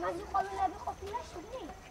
მაშინ ყოველები ყოფილა შიგნით.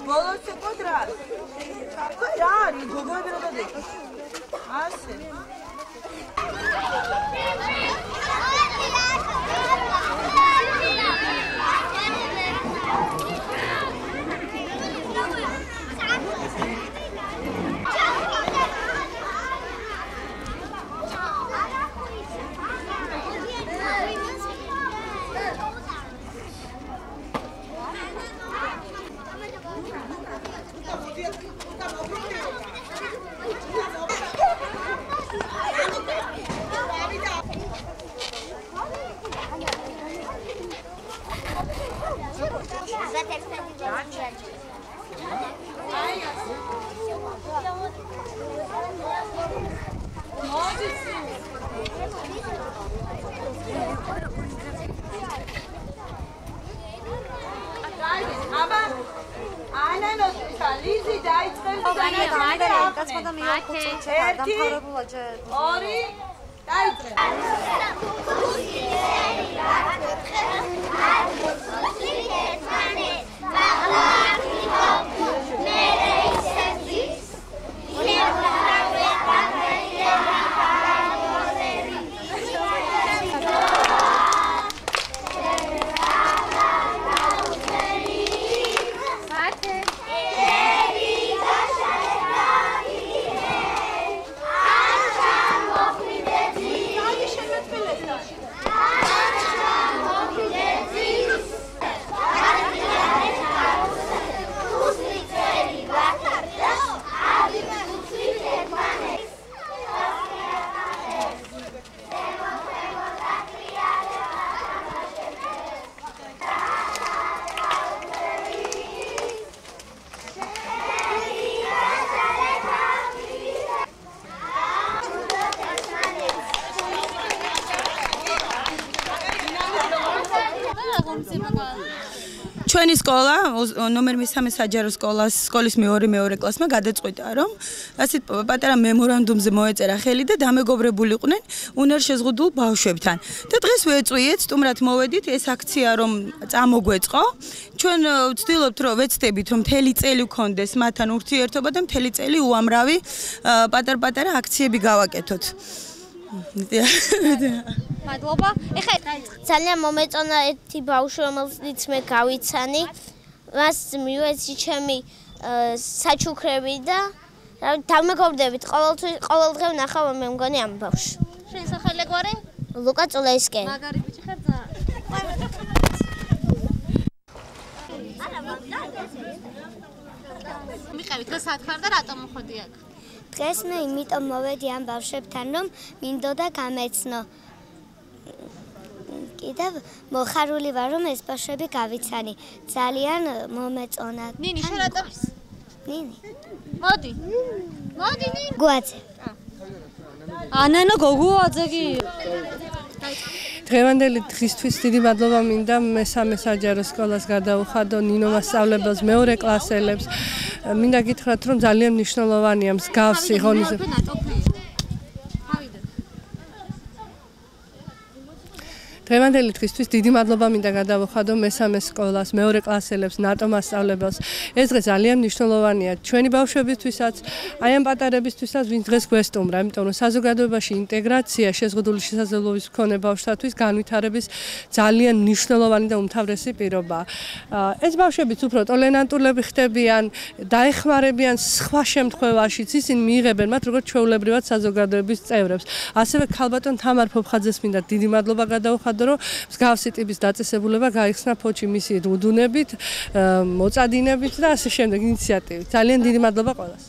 Bolotse quadrado. Rari, gogoi da dentro. Assim. ჩვენი სკოლა ნომერ 3 საჯარო სკოლის მეორე კლასმა გადაწყვიტა რომ ასეთ პატარა მემორანდუმზე მოეწერა ხელი და დამეგობრებულიყვნენ უნარ შეზღუდულ ბავშვებთან და დღეს ვეწვიეთ სტუმრად მოვედით ეს აქცია რომ წამოგვეწყო ჩვენ ვცდილობთ რომ ვეცდებით რომ მთელი წელი ვქონდეს მათთან ურთიერთობა და მთელი წელი უამრავი პატარ-პატარა აქციები გავაკეთოთ მადლობა. ეხლა ძალიან მომეწონა ერთი ბავშვი, რომელსაც მე გავიცანი. მას მივეცი ჩემი საჩუქრები და დავმეგობრდებით. ყოველ დღე ვნახავ მე მგონი ამ ბავშვს. შენ სახელი გვარი? ლუკა წულაისკე. მაგარი ბიჭი ხარ ძა. მიყევით რა საათქარ და რატომ მოხდი აქ? დღეს მე იმიტომ მოვედი ამ ბავშვებთან რომ მინდოდა გამეცნო. კიდევ მოხარული ვარ რომ ეს ბავშვები გავიცანი. ძალიან მომეწონა. ნინი შენ რატომ? ნინი. მოდი. მოდი ნინი. გვაძე. ანანო გოგუაძეგი. დღევანდელი დღისთვის დიდი მადლობა მინდა მესამე საჯარო სკოლას გადავუხადო ნინო მასწავლებელს მეორე კლასელებს მინდა გითხრათ რომ ძალიან მნიშვნელოვანია მსგავსი ღონისძიება დღევანდელი დღისთვის დიდი მადლობა მინდა გადავუხადო მესამე სკოლას მეორე კლასელებს ნატო მასწავლებელს ეს დღე ძალიან მნიშვნელოვანია ჩვენი ბავშვებისთვისაც აი ამ პატარებისთვისაც ვინც დღეს გვესტუმრა იმიტომ რომ საზოგადოებაში ინტეგრაცია შეზღუდული შესაძლებლობის მქონე ბავშვთათვის განვითარების ძალიან მნიშვნელოვანი და უმთავრესი პირობაა ეს ბავშვებიც უფრო ტოლერანტულები ხდებიან დაეხმარებიან სხვა შემთხვევაშიც ისინი მიიღებენ მათ როგორც ჩვეულებრივად საზოგადოების წევრებს ასევე ქალბატონ თამარ ფოფხაძეს მინდა დიდი მადლობა გადავუხადო რომ მსგავსი ტიპის დაწესებულება გაიხსნა ფოჩი მისი რუდუნებით, მოწადინებით და ასე შემდეგ ინიციატივით. ძალიან დიდი მადლობა ყველას.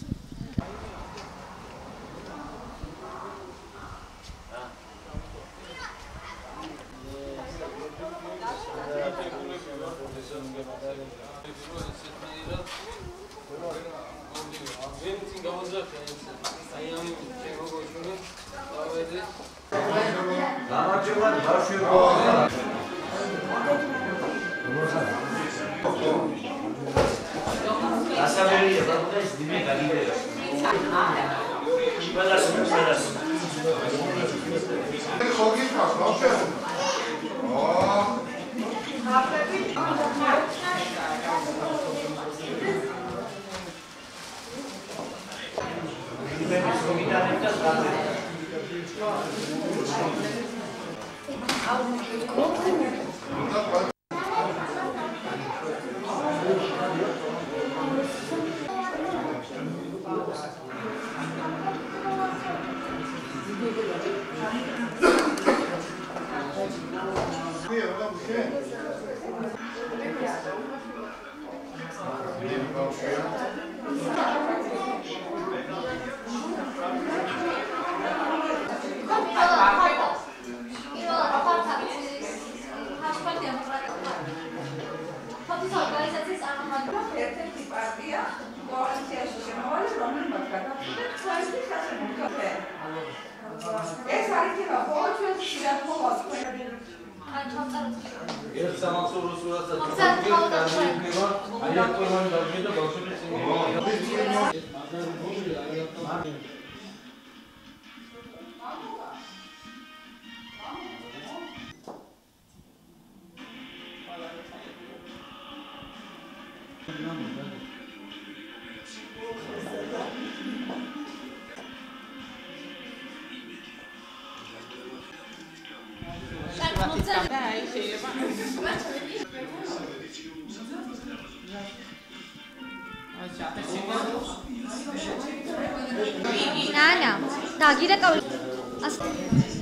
Nana, დაგირეკავ.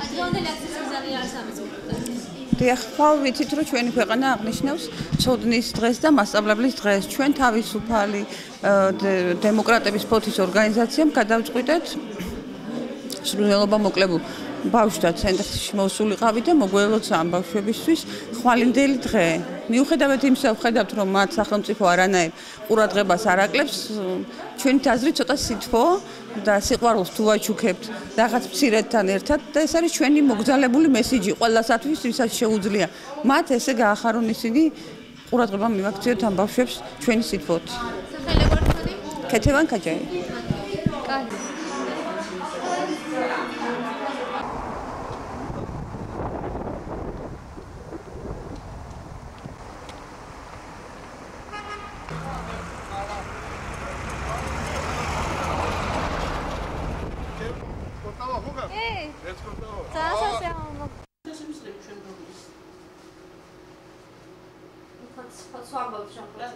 ადრეონდელი აქციის მიზანი არის ამის. დიახ, ხვალ ვიცით რომ ჩვენი ქვეყანა აღნიშნავს ცოდნის დღეს და მასწავლებლის დღეს. ჩვენ თავისუფალი დემოკრატების ფოთის ორგანიზაციამ გადავწყვიტეთ სრულიადობა მოკლებულ ბავშვთა ცენტრში მოსულიყავი და მოგვეელოცა ამ ბავშვებისთვის ხვალინდელი დღე. მიუხედავად იმისა, ვხედავთ რომ მათ სახელმწიფო არანაირ ყურადღებას არ აკლებს, ჩვენი აზრით ცოტა სითბო და სიყვარულს თუ ვაჩუქებთ რაღაც მცირედთან ერთად და ეს არის ჩვენი მოგზალებული მესიჯი ყველასათვის, ვისაც შეუძლია მათ ესე გაახარონ ისინი ყურადღება მივაქციოთ ამ ბავშვებს ჩვენი სითბოთ. სახელი გორთმოდი? ქეთევან კაჯაი. კარგი. Swamp of chocolate.